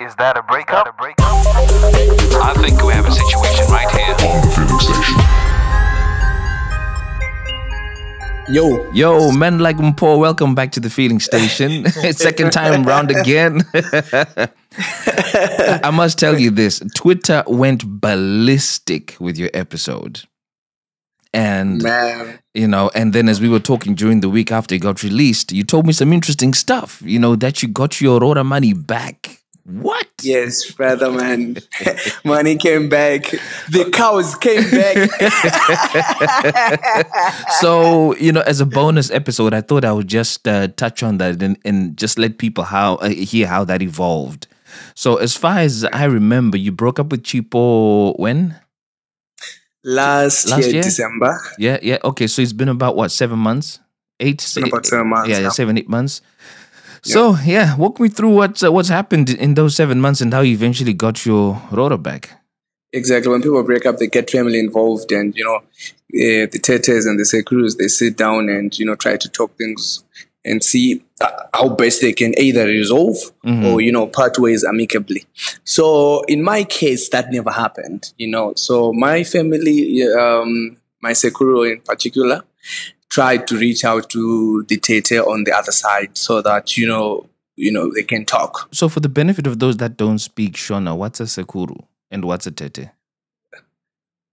Is that a breakup? I think we have a situation right here. On the feeling station. Yo, men like Mpho, welcome back to the feeling station. It's second time round again. I must tell you this, Twitter went ballistic with your episode. And, and then as we were talking during the week after it got released, you told me some interesting stuff, that you got your Aurora money back. What? Yes, brother, man. Money came back. The cows came back. So, as a bonus episode, I thought I would just touch on that and just let people hear how that evolved. So, as far as I remember, you broke up with Mpho when? Last year, December. Yeah. Okay, so it's been about, what, 7 months? About 7 months. Yeah, 7, 8 months. So, walk me through what's happened in those 7 months and how you eventually got your Aurora back. Exactly. When people break up, they get family involved and, the Tetes and the Sekurus, they sit down and, try to talk things and see how best they can either resolve or, part ways amicably. So in my case, that never happened, So my family, my Sekuru in particular, tried to reach out to the Tete on the other side so that, they can talk. So for the benefit of those that don't speak Shona, what's a Sekuru and what's a Tete?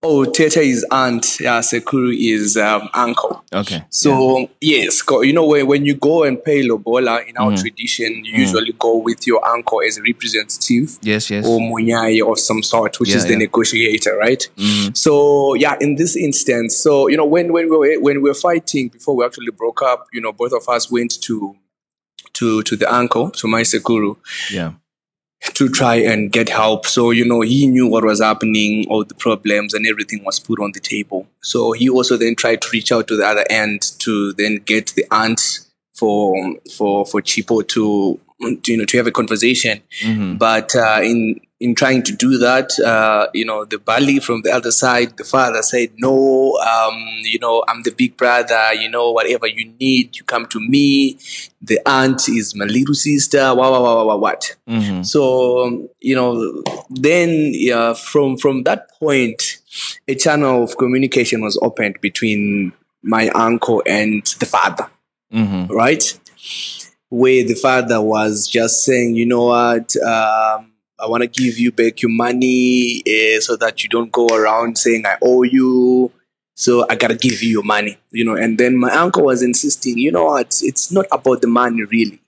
Oh, Tete is aunt. Yeah, Sekuru is uncle. Okay. So, yes, when you go and pay Lobola, in our tradition, you usually go with your uncle as a representative. Yes. Or Munyaye of some sort, which is the negotiator, right? So, in this instance, so, when we were fighting, before we actually broke up, both of us went to the uncle, to my Sekuru. Yeah. To try and get help. So, he knew what was happening, all the problems and everything was put on the table. So he also then tried to reach out to the other end to then get the aunt for Mpho to have a conversation. But in trying to do that, the Bali from the other side, the father said, no, I'm the big brother, whatever you need, you come to me. The aunt is my little sister, what. So, then from that point, a channel of communication was opened between my uncle and the father, right? Where the father was just saying, you know what, I want to give you back your money so that you don't go around saying I owe you. So I got to give you your money, And then my uncle was insisting, you know what, it's not about the money really.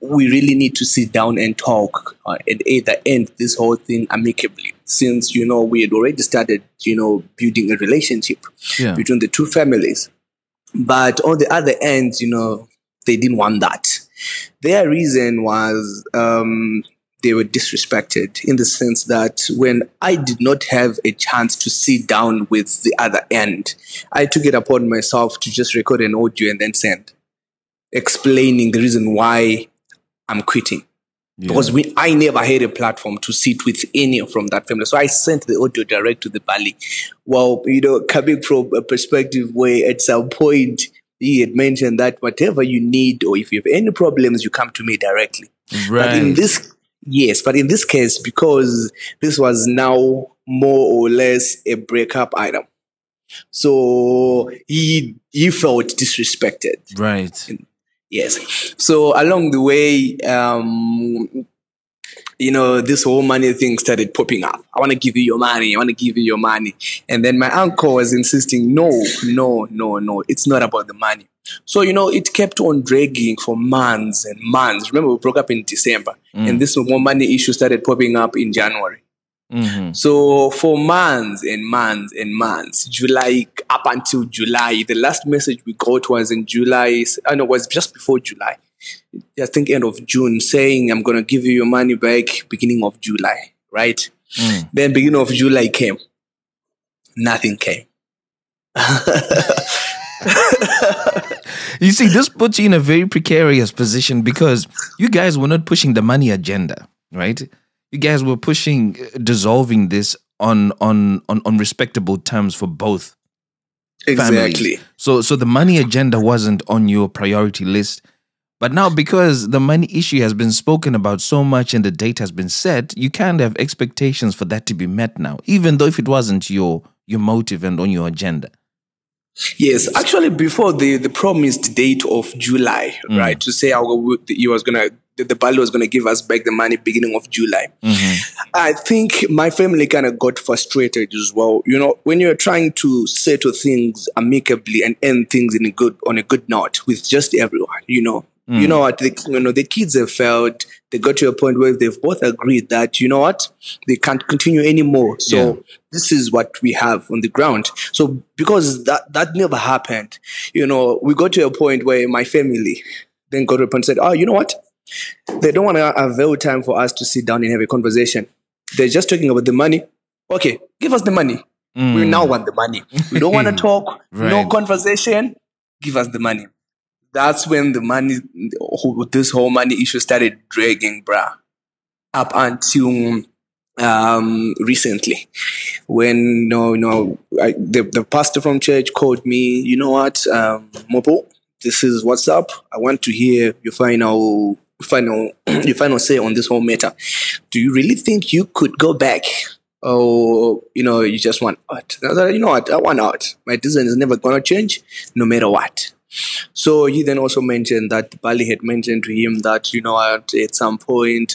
We really need to sit down and talk and either end this whole thing amicably. Since, we had already started, building a relationship between the two families. But on the other end, they didn't want that. Their reason was they were disrespected in the sense that when I did not have a chance to sit down with the other end, I took it upon myself to just record an audio and then send, explaining the reason why I'm quitting. Because I never had a platform to sit with any from that family. So I sent the audio direct to the Bali. Well, coming from a perspective where at some point he had mentioned that whatever you need or if you have any problems, you come to me directly. Right. But in this case, because this was now more or less a breakup item, so he felt disrespected. Right. Yes. So along the way, this whole money thing started popping up. I want to give you your money. I want to give you your money. And then my uncle was insisting, no, it's not about the money. So, it kept on dragging for months and months. Remember, we broke up in December. And this more money issue started popping up in January. So for months and months and months, July, up until July, the last message we got was in July. It was just before July. I think end of June, saying, I'm going to give you your money back beginning of July, right? Then beginning of July came. Nothing came. You see, this puts you in a very precarious position because you guys were not pushing the money agenda, right? You guys were pushing dissolving this on respectable terms for both families. Exactly. So the money agenda wasn't on your priority list. But now, because the money issue has been spoken about so much and the date has been set, you can't have expectations for that to be met now, even though if it wasn't your motive and on your agenda. Yes, actually, before the promised date of July, right, to say the Bali was gonna give us back the money beginning of July. I think my family kind of got frustrated as well. You know, when you're trying to settle things amicably and end things on a good note with just everyone, you know what, the kids have failed. They got to a point where they've both agreed that, you know what, they can't continue anymore. So this is what we have on the ground. So because that never happened, we got to a point where my family then got to a point and said, oh, you know what? They don't want to avail time for us to sit down and have a conversation. They're just talking about the money. Okay, give us the money. We now want the money. We don't want to talk. Right. No conversation. Give us the money. That's when this whole money issue started dragging, bruh, up until recently, when the pastor from church called me. You know what, Mpho, this is what's up. I want to hear your final say on this whole matter. Do you really think you could go back? Or, you just want out? I was like, you know what, I want out. My decision is never going to change, no matter what. So he then also mentioned that Bali had mentioned to him that, at some point,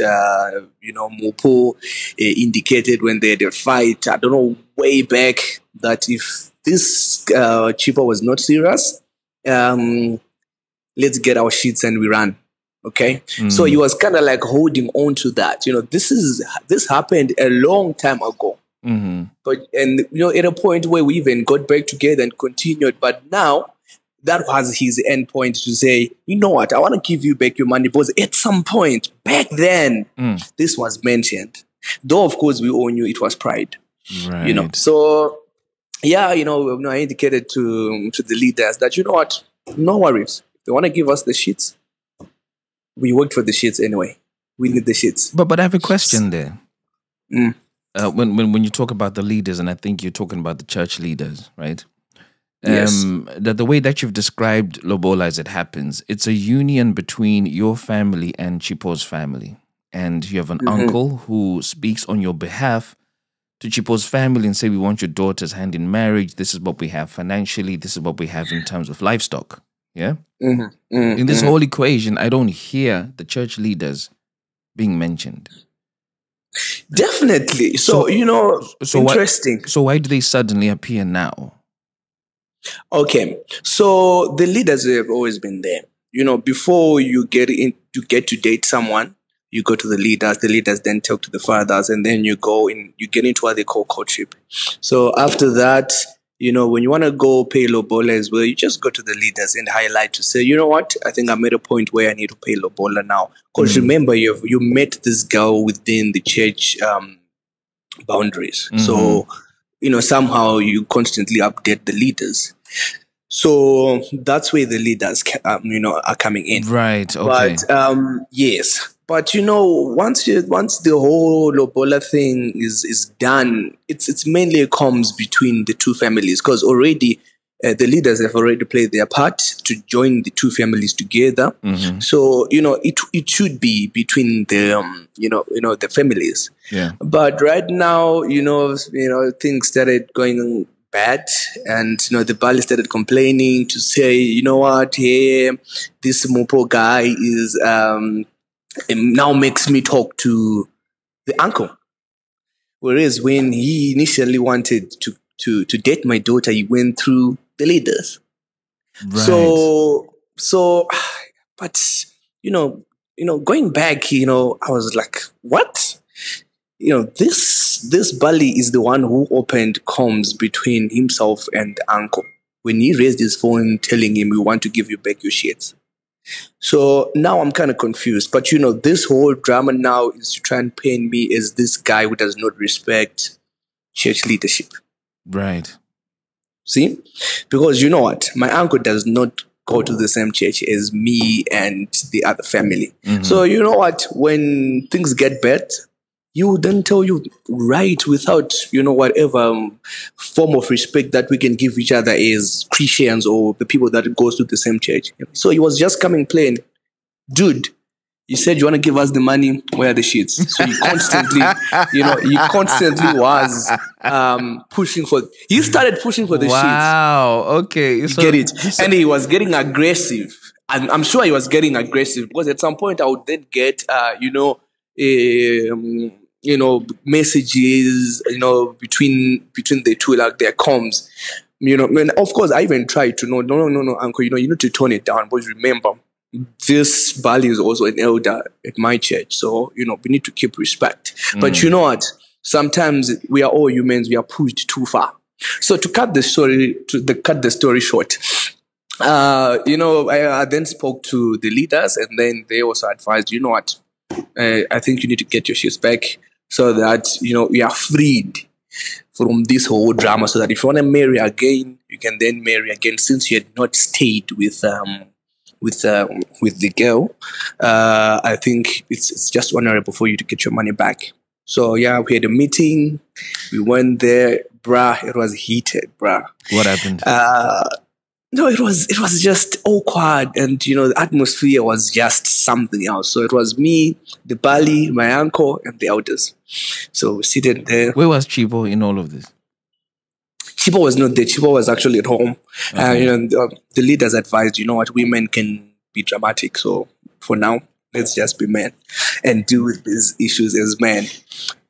Mpho indicated when they had a fight, I don't know, way back, that if this cheaper was not serious, let's get our sheets and we run. Okay. So he was kind of like holding on to that. This happened a long time ago. But, at a point where we even got back together and continued, but now, that was his end point to say, you know what, I want to give you back your money because at some point back then, this was mentioned. Though, of course, we all knew it was pride. Right. So, I indicated to the leaders that, you know what, no worries. If they want to give us the sheets, we worked for the sheets anyway. We need the sheets. But I have a question there. When you talk about the leaders, and I think you're talking about the church leaders, right? Yes. That the way that you've described Lobola as it happens, it's a union between your family and Chipo's family. And you have an uncle who speaks on your behalf to Chipo's family and say, we want your daughter's hand in marriage. This is what we have financially. This is what we have in terms of livestock. Yeah? In this whole equation, I don't hear the church leaders being mentioned. Definitely. So interesting. So why do they suddenly appear now? Okay, so the leaders have always been there. Before you get to date someone, you go to the leaders. The leaders then talk to the fathers, and then you get into what they call courtship. So after that, when you want to go pay lobola as well, you just go to the leaders and highlight to say, you know what, I think I'm at a point where I need to pay lobola now. Because remember, you met this girl within the church boundaries. So somehow you constantly update the leaders. So that's where the leaders, are coming in. Right. Okay. But yes. But once the whole lobola thing is done, it's mainly comes between the two families, because already the leaders have already played their part to join the two families together. So it should be between the the families. Yeah. But right now, things started going bad, and the Bali started complaining to say, you know what, hey, this Mpho guy is now makes me talk to the uncle. Whereas when he initially wanted to date my daughter, he went through the leaders. Right. So, but going back, I was like, what? This Bali is the one who opened comms between himself and the uncle when he raised his phone telling him, we want to give you back your shit. So now I'm kind of confused. But this whole drama now is to try and paint me as this guy who does not respect church leadership. Right. See? Because you know what? My uncle does not go to the same church as me and the other family. So you know what? When things get bad, you then tell you right without, whatever form of respect that we can give each other as Christians or the people that goes to the same church. So he was just coming plain. dude, you said you want to give us the money. Where are the sheets? So he constantly, he constantly was pushing for. He started pushing for the sheets. Wow. Okay. You get it? And he was getting aggressive. And I'm sure he was getting aggressive because at some point I would then get, messages, between the two, like their comms. And of course I even tried to no, uncle, you need to tone it down. But remember, this Bali is also an elder at my church, so we need to keep respect. But you know what? Sometimes we are all humans. We are pushed too far. So to cut the story short, I then spoke to the leaders, and then they also advised, you know what? I think you need to get your shit back so that we are freed from this whole drama. So that if you want to marry again, you can then marry again, since you had not stayed with the girl. I think it's just honorable for you to get your money back. So yeah, we had a meeting. We went there, bruh. It was heated, bruh. What happened? No, it was just awkward, and the atmosphere was just something else. So it was me, the Bali, my uncle, and the elders. So we seated there. Where was Chibo in all of this? Chibo was not there. Chibo was actually at home. Okay. The leaders advised, you know what, women can be dramatic. So for now, let's just be men and deal with these issues as men.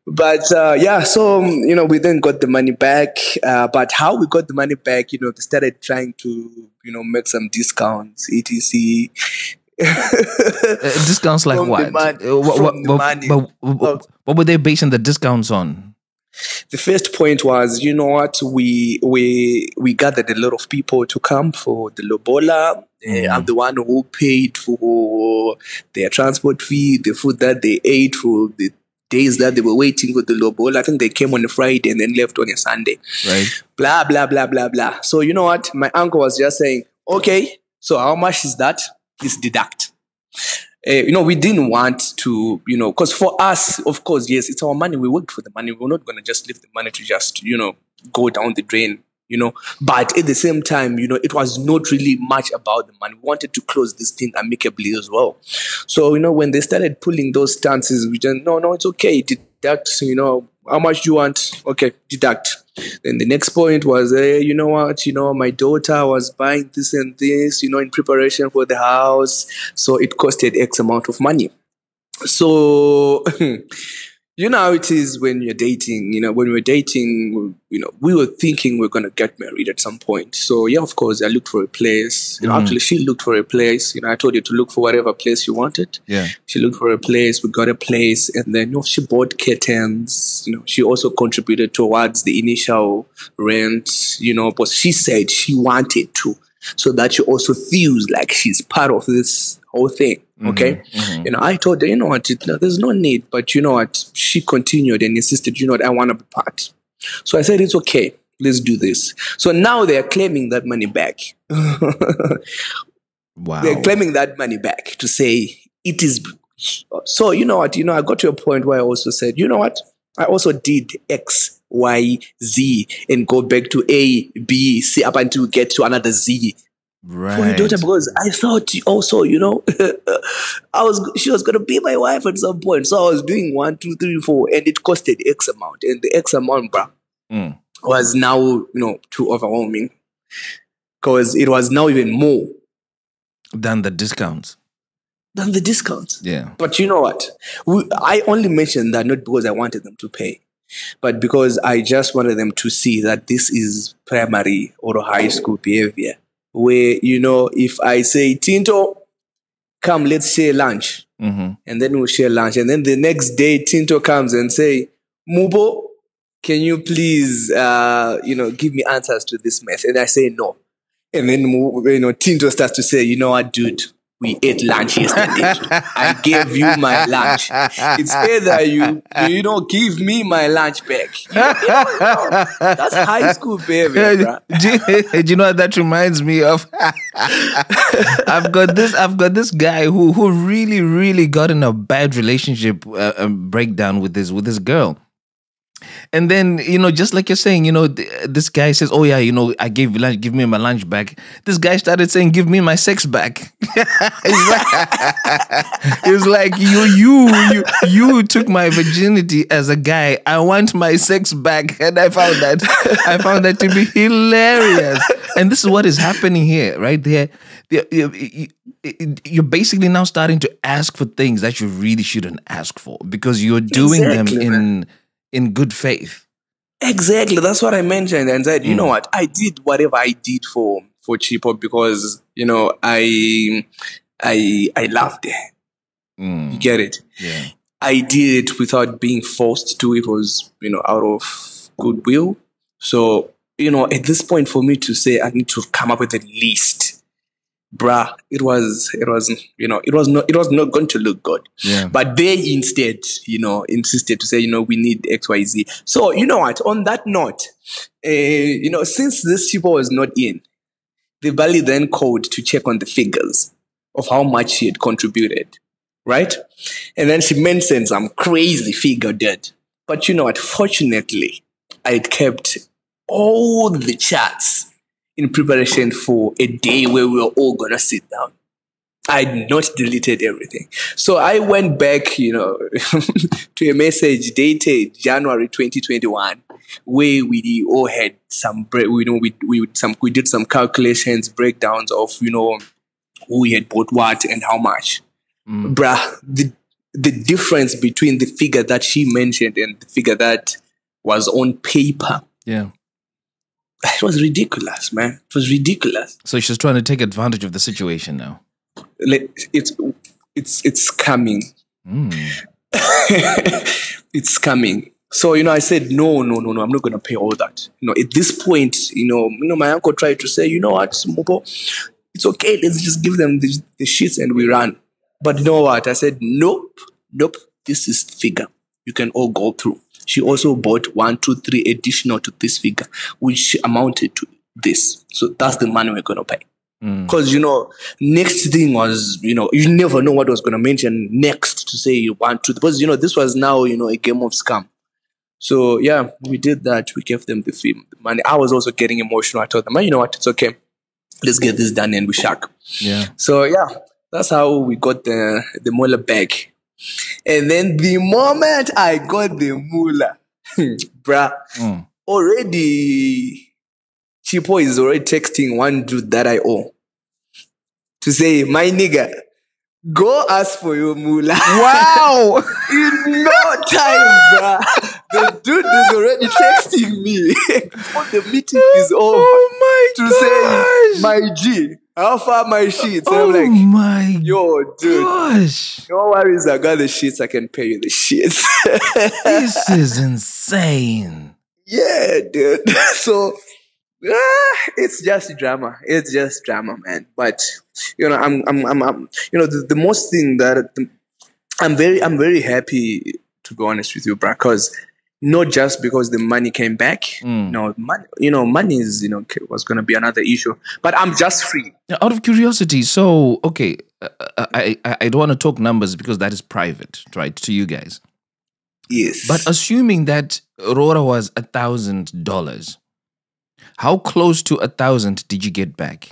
But so we then got the money back. But how we got the money back, they started trying to make some discounts, etc. Discounts like what? What were they basing the discounts on? The first point was, you know what, we gathered a lot of people to come for the lobola. I'm the one who paid for their transport fee, the food that they ate for the days that they were waiting for the lobola. I think they came on a Friday and then left on a Sunday. Right. Blah, blah, blah, blah, blah. So you know what? My uncle was just saying, okay, so how much is that? Please deduct. We didn't want to, because for us, of course, yes, it's our money. We worked for the money. We're not going to just leave the money to just, go down the drain, But at the same time, it was not really much about the money. We wanted to close this thing amicably as well. So, when they started pulling those stances, we just, no, it's okay. Deduct, how much do you want? Okay, deduct. Then the next point was, you know what, my daughter was buying this and this, in preparation for the house. So it costed X amount of money. So, how it is when you're dating, when we're dating, we were thinking we're going to get married at some point. So, yeah, of course, I looked for a place. Actually, she looked for a place. I told you to look for whatever place you wanted. Yeah. She looked for a place. We got a place. And then, she bought curtains. She also contributed towards the initial rent, but she said she wanted to, so that she also feels like she's part of this whole thing. Okay. Mm-hmm. I told her, what, there's no need. But you know what? She continued and insisted, I want to be part. So I said, it's okay. Let's do this. So now they're claiming that money back. Wow. They're claiming that money back to say it is. So you know what? I got to a point where I also said, you know what? I also did X, Y, Z and go back to A, B, C up until get to another Z. Right. For your daughter, because I thought also, she was going to be my wife at some point. So I was doing 1, 2, 3, 4, and it costed X amount. And the X amount, was now, too overwhelming, because it was now even more than the discounts. Yeah. But you know what? I only mentioned that not because I wanted them to pay, but because I just wanted them to see that this is primary or high school behavior. Where, if I say, Tinto, come, let's share lunch. And then we'll share lunch. And then the next day, Tinto comes and say, Mubo, can you please, give me answers to this mess? And I say, no. And then, Tinto starts to say, you know what, dude? We ate lunch yesterday. I gave you my lunch. It's either you don't give me my lunch back. That's high school behavior, bro. Do you know what that reminds me of? I've got this guy who really, really got in a bad relationship breakdown with this girl. And then, just like you're saying, this guy says, "Oh yeah, I gave lunch, give me my lunch back." This guy started saying, "Give me my sex back." It's like you took my virginity as a guy. I want my sex back, and I found that to be hilarious. And this is what is happening here, right there. You're basically now starting to ask for things that you really shouldn't ask for because you're doing them in good faith. Exactly. That's what I mentioned. And said, you know what? I did whatever I did for Chipo because, I loved it. You get it? Yeah. I did it without being forced to. It was, out of goodwill. So, at this point for me to say I need to come up with a list, bruh, it was not going to look good. Yeah. But they instead, insisted to say, we need XYZ. So, you know what? On that note, since this people was not in, the Bali then called to check on the figures of how much she had contributed, right? And then she mentioned some crazy figure dead. But you know what? Fortunately, I had kept all the charts in preparation for a day where we were all gonna sit down. I had not deleted everything. So I went back, to a message dated January 2021, where we all had some, we did some calculations, breakdowns of, who we had bought what and how much. Bruh, the difference between the figure that she mentioned and the figure that was on paper. Yeah. It was ridiculous, man. It was ridiculous. So she's trying to take advantage of the situation now. It's coming. It's coming. So, I said, no, I'm not going to pay all that. At this point, my uncle tried to say, you know what, Mpho, it's okay. Let's just give them the sheets and we run. But you know what? I said, nope. This is the figure. You can all go through. She also bought 1, 2, 3 additional to this figure, which amounted to this. So that's the money we're going to pay. Because, next thing was, you never know what was going to mention next to say you want to. Because, this was now, a game of scam. So, yeah, we did that. We gave them the money. I was also getting emotional. I told them, you know what? It's okay. Let's get this done and we shark. Yeah. So, yeah, that's how we got the moolah back. And then the moment I got the moolah, bruh, already Chipo is already texting one dude that I owe to say, my nigga, go ask for your moolah. Wow. In no time, bruh. The dude is already texting me before the meeting is over. Oh my to say, my G, how far my sheets? And I'm like, my yo, dude, gosh. No worries, I got the sheets. I can pay you the sheets. This is insane. Yeah, dude. So it's just drama. It's just drama, man. But I'm the most thing that I'm very happy, to be honest with you, bro, because not just because the money came back. No, money is was going to be another issue. But I'm just free. Out of curiosity, so okay, I don't want to talk numbers because that is private, right, to you guys. Yes. But assuming that Aurora was $1,000, how close to 1,000 did you get back?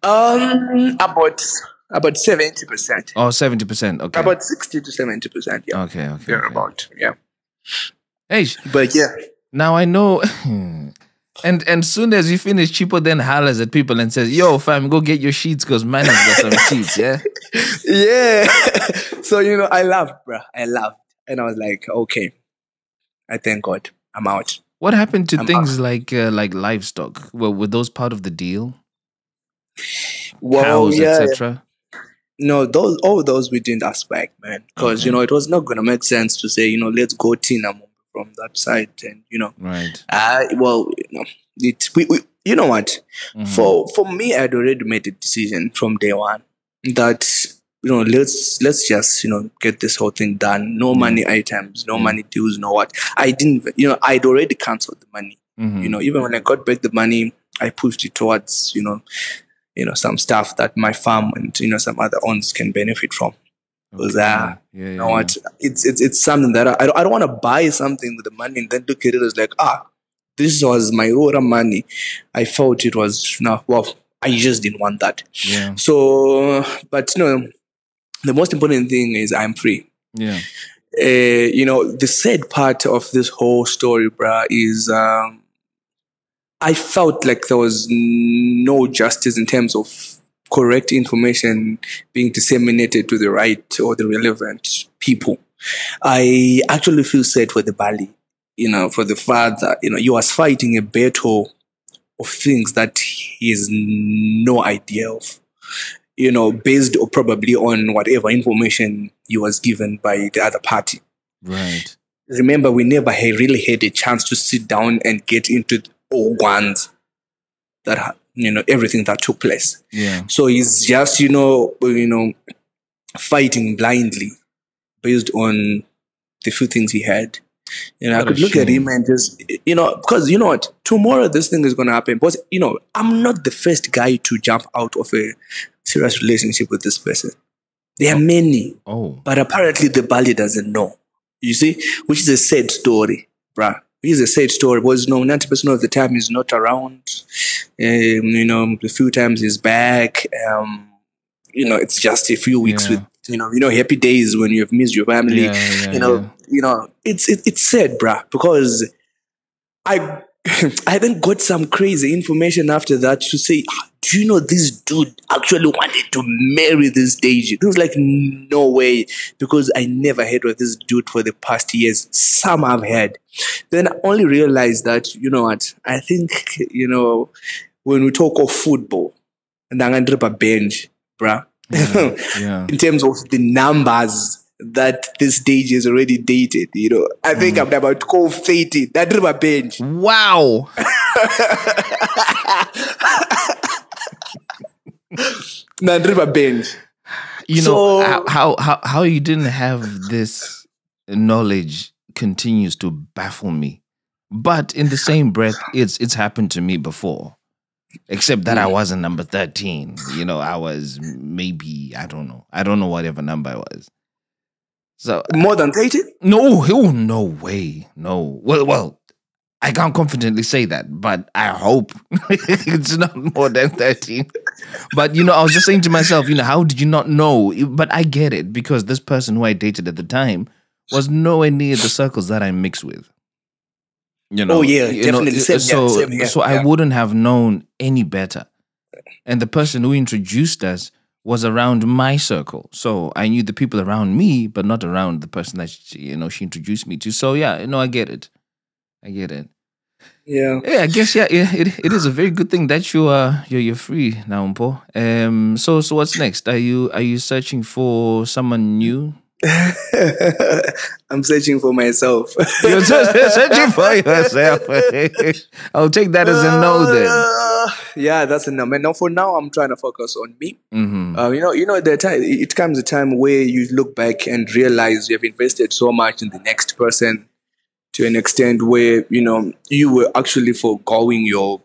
About 70%. Oh, 70%. Okay. About 60 to 70%. Yeah. Okay. Thereabout. Yeah. Hey. But yeah. Now I know. And soon as you finish, Chipo then hollers at people and says, "Yo, fam, go get your sheets because man has got some sheets." Yeah. Yeah. So I laughed, bro. I laughed, and I was like, "Okay, I thank God, I'm out." What happened to things like livestock? Were those part of the deal? Well, cows, yeah, etc. No, all those we didn't ask back, man, because it was not gonna make sense to say let's go Tina from that side, and right. Well, you know what? For me, I'd already made a decision from day one that let's just get this whole thing done. No money items, no money dues, no what. I didn't, I'd already cancelled the money. Even when I got back the money, I pushed it towards some stuff that my farm and some other owners can benefit from. Because you know what? It's something that I don't want to buy something with the money and then look at it as like, this was my raw money. I felt it was I just didn't want that. Yeah. So, but the most important thing is I'm free. Yeah. The sad part of this whole story, bruh, is I felt like there was no justice in terms of correct information being disseminated to the right or the relevant people. I actually feel sad for the Bali, for the father. He was fighting a battle of things that he has no idea of, based or probably on whatever information he was given by the other party. Right. Remember, we never really had a chance to sit down and get into all ones that everything that took place. Yeah. So he's just fighting blindly based on the few things he had. I could look at him and just because you know what, tomorrow this thing is going to happen. But I'm not the first guy to jump out of a serious relationship with this person. There are many, but apparently the Bali doesn't know. You see, which is a sad story, bruh. It's a sad story because 90% of the time he's not around. A few times he's back. It's just a few weeks with happy days when you have missed your family. It's sad, bruh, because I I then got some crazy information after that to say, do you know this dude actually wanted to marry this Deji? It was like, no way, because I never heard of this dude for the past years. Some I've heard. Then I only realized that, you know what, I think, when we talk of football, and I'm going to drop a bench, bruh. In terms of the numbers that this stage is already dated, I think I'm about 12, 30. That drop a bench. Wow. That drop a bench. How you didn't have this knowledge continues to baffle me. But in the same breath, it's happened to me before. Except that I wasn't number 13. I was maybe, I don't know whatever number I was. So more than 30? No, no way. No. Well, I can't confidently say that, but I hope it's not more than 13. But I was just saying to myself, how did you not know? But I get it, because this person who I dated at the time was nowhere near the circles that I mix with. Definitely. Same here. So I wouldn't have known any better. And the person who introduced us was around my circle. So I knew the people around me, but not around the person that she introduced me to. So I get it. Yeah. Yeah, I guess it is a very good thing that you're free now, Mpho. So what's next? Are you searching for someone new? I'm searching for myself. You're searching for yourself. I'll take that as a no then. Yeah, that's a no. And now for now, I'm trying to focus on me. Mm-hmm. It comes a time where you look back and realize you have invested so much in the next person to an extent where you were actually foregoing your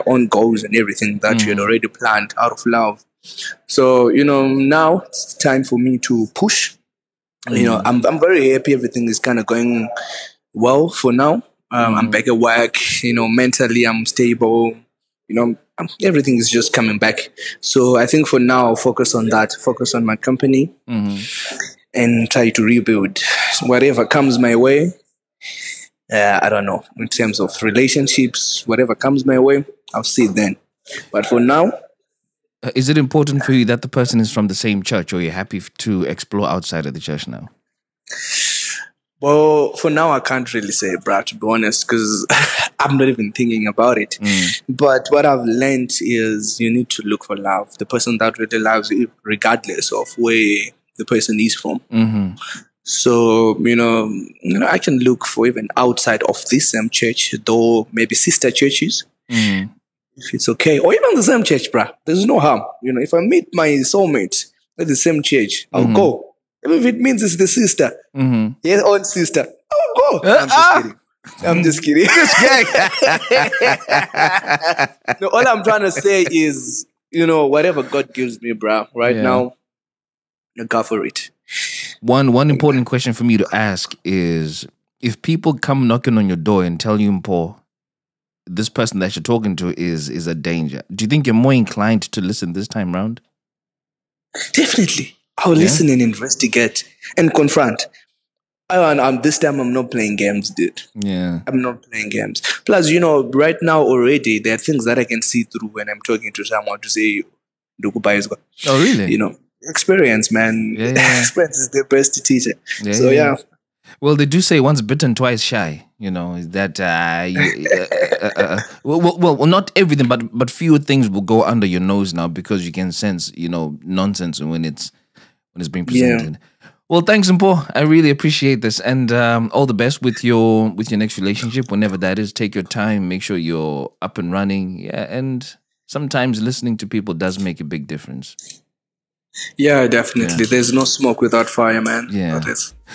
own goals and everything that you had already planned out of love. So now it's time for me to push. I'm very happy. Everything is kind of going well for now. I'm back at work. Mentally I'm stable. Everything is just coming back. So I think for now, I'll focus on that. Focus on my company and try to rebuild whatever comes my way. I don't know, in terms of relationships, whatever comes my way, I'll see it then. But for now. Is it important for you that the person is from the same church, or you're happy to explore outside of the church now? Well, for now, I can't really say, bruh, to be honest, because I'm not even thinking about it. But what I've learned is you need to look for love. The person that really loves you, regardless of where the person is from. So, I can look for even outside of this same church, though maybe sister churches. If it's okay, or even the same church, bruh, there's no harm. If I meet my soulmate at the same church, I'll go. Even if it means it's the sister, your own sister, I'll go. I'm just kidding. No, all I'm trying to say is, whatever God gives me, bruh, right now, go for it. One important question for me to ask is, if people come knocking on your door and tell you, Mpho, this person that you're talking to is a danger, do you think you're more inclined to listen this time round? Definitely. I'll listen and investigate and confront. This time I'm not playing games, dude. Yeah. I'm not playing games. Plus, right now already, there are things that I can see through when I'm talking to someone to say, oh, really? Experience, man. Yeah. Experience is the best teacher. Yeah, so, yeah. Well, they do say once bitten, twice shy. That well, not everything, but few things will go under your nose now because you can sense, nonsense when it's being presented. Yeah. Well, thanks, Mpho. I really appreciate this, and all the best with your next relationship, whenever that is. Take your time, make sure you're up and running. Yeah, and sometimes listening to people does make a big difference. Yeah, definitely. Yeah. There's no smoke without fire, man. Yeah.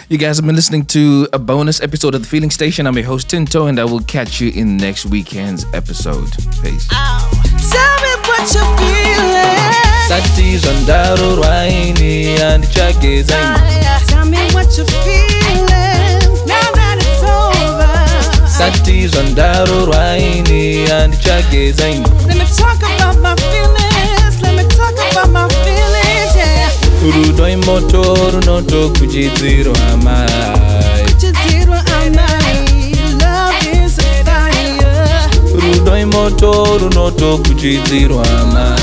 You guys have been listening to a bonus episode of The Feeling Station. I'm your host, Tinto, and I will catch you in next weekend's episode. Peace. Tell me what you're feeling. Satis on Daru Raini and Chagezai. Tell me what you're feeling. Now that it's over. Satis on Daru Raini and Chagezai. Let me talk about my feelings. Let me talk about my feelings. Urudoi motoru noto kujidziro amai. Kujidziro amai. Love is a fire. Urudoi motoru noto kujidziro amai.